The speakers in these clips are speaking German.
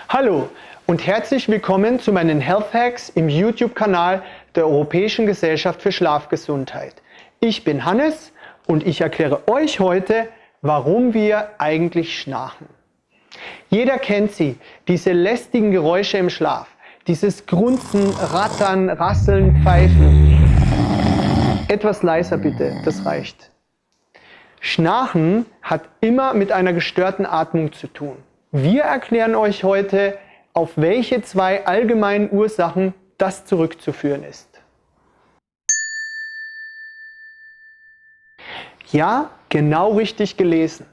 Hallo und herzlich willkommen zu meinen Health Hacks im YouTube-Kanal der Europäischen Gesellschaft für Schlafgesundheit. Ich bin Hannes und ich erkläre euch heute, warum wir eigentlich schnarchen. Jeder kennt sie, diese lästigen Geräusche im Schlaf, dieses Grunzen, Rattern, Rasseln, Pfeifen. Etwas leiser bitte, das reicht. Schnarchen hat immer mit einer gestörten Atmung zu tun. Wir erklären euch heute, auf welche zwei allgemeinen Ursachen das zurückzuführen ist. Ja, genau richtig gelesen.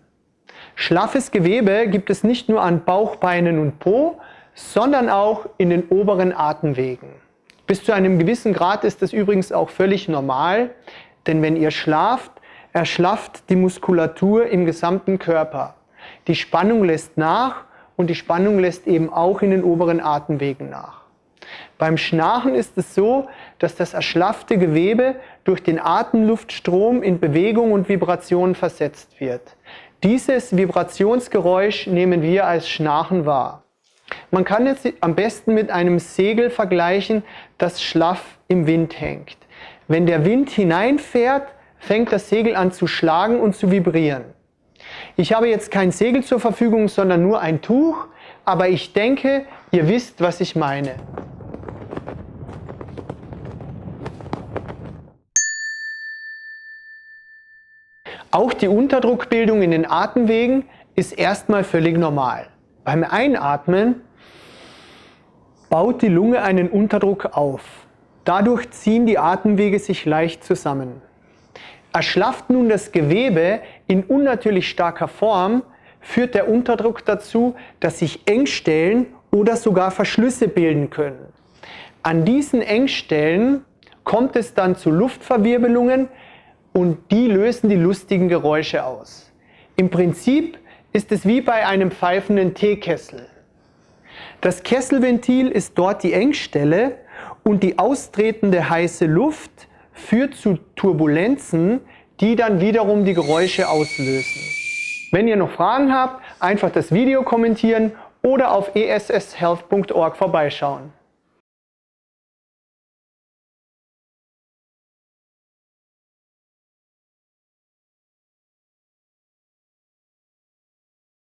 Schlaffes Gewebe gibt es nicht nur an Bauch, Beinen und Po, sondern auch in den oberen Atemwegen. Bis zu einem gewissen Grad ist das übrigens auch völlig normal, denn wenn ihr schlaft, erschlafft die Muskulatur im gesamten Körper. Die Spannung lässt nach und die Spannung lässt eben auch in den oberen Atemwegen nach. Beim Schnarchen ist es so, dass das erschlaffte Gewebe durch den Atemluftstrom in Bewegung und Vibration versetzt wird. Dieses Vibrationsgeräusch nehmen wir als Schnarchen wahr. Man kann es am besten mit einem Segel vergleichen, das schlaff im Wind hängt. Wenn der Wind hineinfährt, fängt das Segel an zu schlagen und zu vibrieren. Ich habe jetzt kein Segel zur Verfügung, sondern nur ein Tuch, aber ich denke, ihr wisst, was ich meine. Auch die Unterdruckbildung in den Atemwegen ist erstmal völlig normal. Beim Einatmen baut die Lunge einen Unterdruck auf. Dadurch ziehen die Atemwege sich leicht zusammen. Erschlafft nun das Gewebe in unnatürlich starker Form, führt der Unterdruck dazu, dass sich Engstellen oder sogar Verschlüsse bilden können. An diesen Engstellen kommt es dann zu Luftverwirbelungen und die lösen die lustigen Geräusche aus. Im Prinzip ist es wie bei einem pfeifenden Teekessel. Das Kesselventil ist dort die Engstelle und die austretende heiße Luft führt zu Turbulenzen, die dann wiederum die Geräusche auslösen. Wenn ihr noch Fragen habt, einfach das Video kommentieren oder auf esshealth.org vorbeischauen.